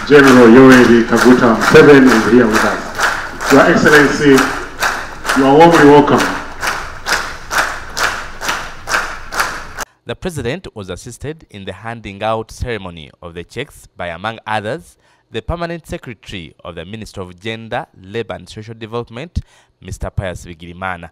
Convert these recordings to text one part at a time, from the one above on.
General Yoweri Kaguta Museveni is here with us. Your Excellency, you are warmly welcome. The President was assisted in the handing out ceremony of the checks by, among others, the Permanent Secretary of the Ministry of Gender, Labour and Social Development, Mr. Pius Bigirimana.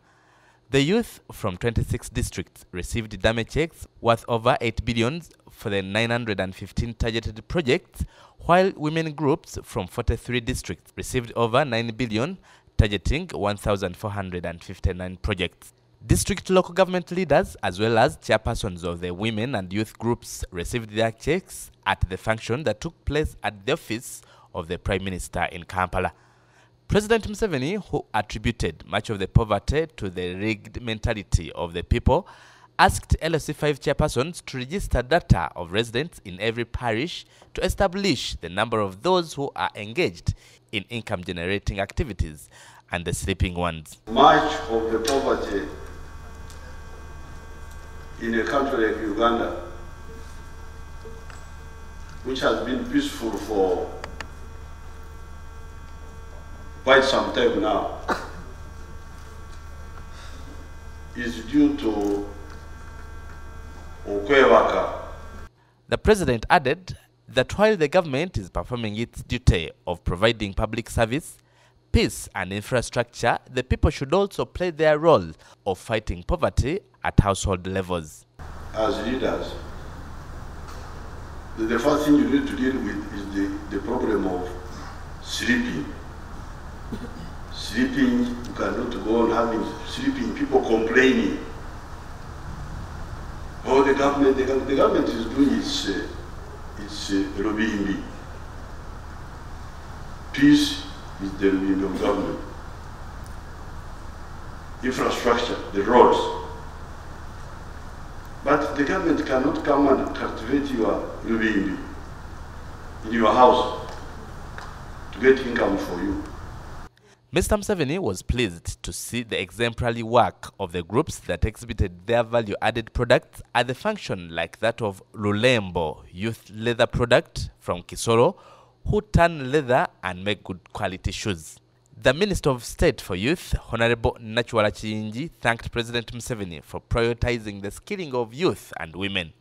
The youth from 26 districts received damage checks worth over 8 billion for the 915 targeted projects, while women groups from 43 districts received over 9 billion, targeting 1,459 projects. District local government leaders as well as chairpersons of the women and youth groups received their checks at the function that took place at the office of the Prime Minister in Kampala. President Museveni, who attributed much of the poverty to the rigged mentality of the people, asked LOC5 chairpersons to register data of residents in every parish to establish the number of those who are engaged in income-generating activities and the sleeping ones. Much of the poverty in a country like Uganda, which has been peaceful for quite some time now, is due to Okwewaka. The President added that while the government is performing its duty of providing public service, peace and infrastructure, the people should also play their role of fighting poverty at household levels. As leaders, the first thing you need to deal with is the problem of sleeping. Sleeping, you cannot go on having sleeping, people complaining. Oh, the government is doing its lobbying. Peace is the lobbying of government. Infrastructure, the roads. But the government cannot come and cultivate your lobbying in your house to get income for you. Mr. Museveni was pleased to see the exemplary work of the groups that exhibited their value-added products at the function like that of Lulembo Youth Leather Product from Kisoro, who tan leather and make good quality shoes. The Minister of State for Youth, Honorable Nachuala Chiyingi, thanked President Museveni for prioritizing the skilling of youth and women.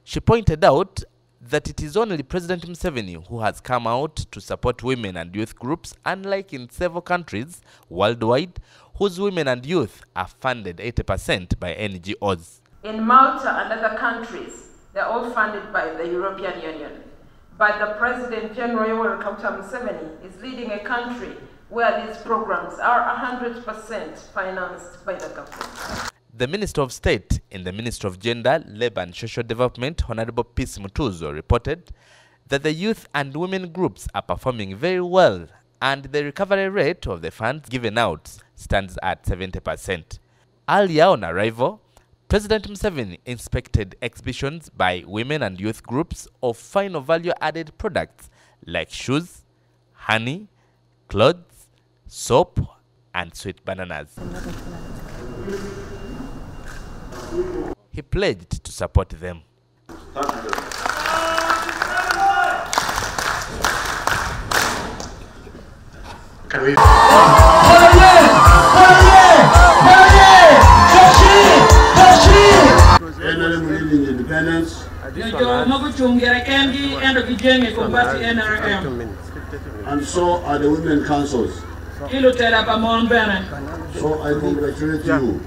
She pointed out that it is only President Museveni who has come out to support women and youth groups, unlike in several countries worldwide, whose women and youth are funded 80% by NGOs. In Malta and other countries, they're all funded by the European Union. But the President General Yoweri Kaguta Museveni is leading a country where these programs are 100% financed by the government. The Minister of State in the Ministry of Gender, Labour and Social Development, Honorable Peace Mutuzo, reported that the youth and women groups are performing very well and the recovery rate of the funds given out stands at 70%. Earlier on arrival, President Museveni inspected exhibitions by women and youth groups of fine value-added products like shoes, honey, clothes, soap, and sweet bananas. He pledged to support them. Can we? Independence. And so are the women councils. So I congratulate you.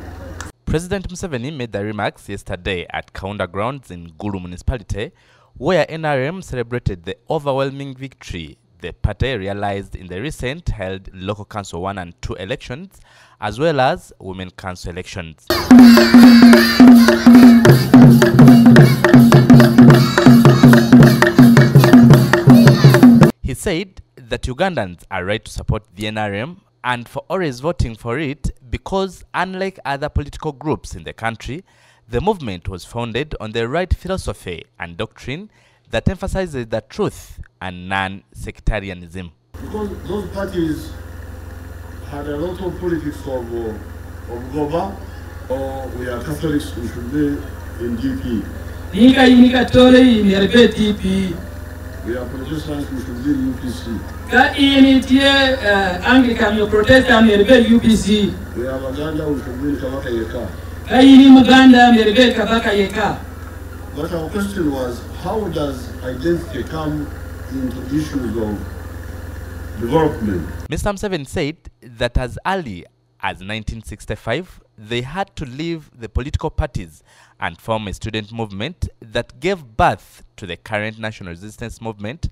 President Museveni made the remarks yesterday at Kaunda Grounds in Gulu Municipality, where NRM celebrated the overwhelming victory the party realized in the recent held local council 1 and 2 elections, as well as women council elections. He said that Ugandans are right to support the NRM and for always voting for it because, unlike other political groups in the country, the movement was founded on the right philosophy and doctrine that emphasizes the truth and non-sectarianism. Because those parties had a lot of politics of Goba, or we are Catholics, we should be in GP. We are Protestants, we should be UPC. Ka initié Anglican yo Protestant merbe UPC. We are Baganda, we should be Kabaka Yeka. Ka ini Muganda merbe Kabaka Yeka. But our question was, how does identity come into issues of development? Mr. Museveni said that as early as 1965, they had to leave the political parties and form a student movement that gave birth to the current national resistance movement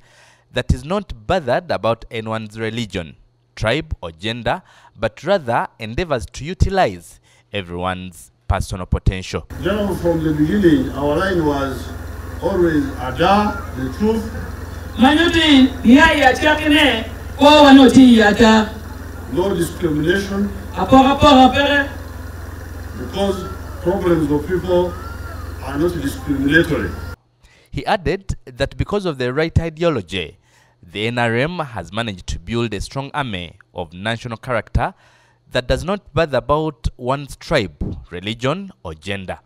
that is not bothered about anyone's religion, tribe, or gender, but rather endeavors to utilize everyone's personal potential. General, from the beginning, our line was always Ada, the truth. No discrimination. Because problems of people are not discriminatory. He added that because of the right ideology, the NRM has managed to build a strong army of national character that does not bother about one's tribe, religion, or gender.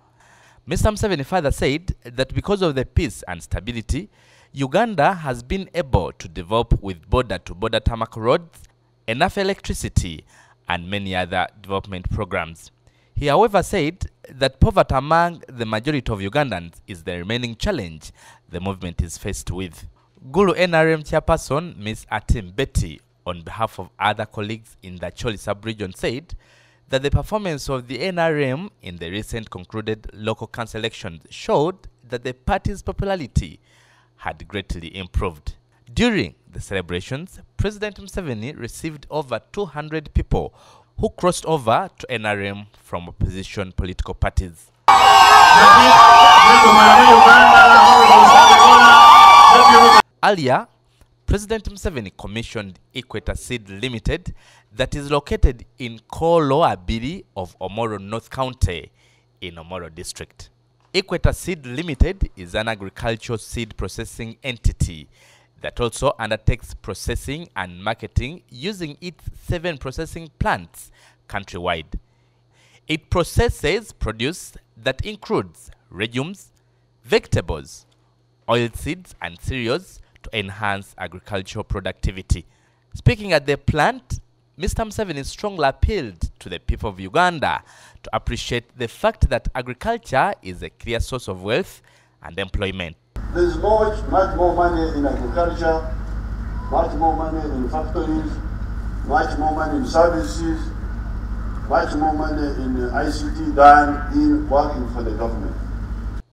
Mr. Museveni further said that because of the peace and stability, Uganda has been able to develop with border-to-border tarmac roads, enough electricity, and many other development programs. He, however, said that poverty among the majority of Ugandans is the remaining challenge the movement is faced with. Gulu NRM chairperson Ms. Atim Betty, on behalf of other colleagues in the Choli sub-region, said that the performance of the NRM in the recent concluded local council elections showed that the party's popularity had greatly improved. During the celebrations, President Museveni received over 200 people who crossed over to NRM from opposition political parties. Earlier, President Museveni commissioned Equator Seed Limited that is located in Kolo Abiri of Omoro North County in Omoro District. Equator Seed Limited is an agricultural seed processing entity that also undertakes processing and marketing using its 7 processing plants countrywide. It processes produce that includes legumes, vegetables, oilseeds, and cereals to enhance agricultural productivity. Speaking at the plant, Mr. Museveni strongly appealed to the people of Uganda to appreciate the fact that agriculture is a clear source of wealth and employment. There is much more money in agriculture, much more money in factories, much more money in services, much more money in ICT than in working for the government.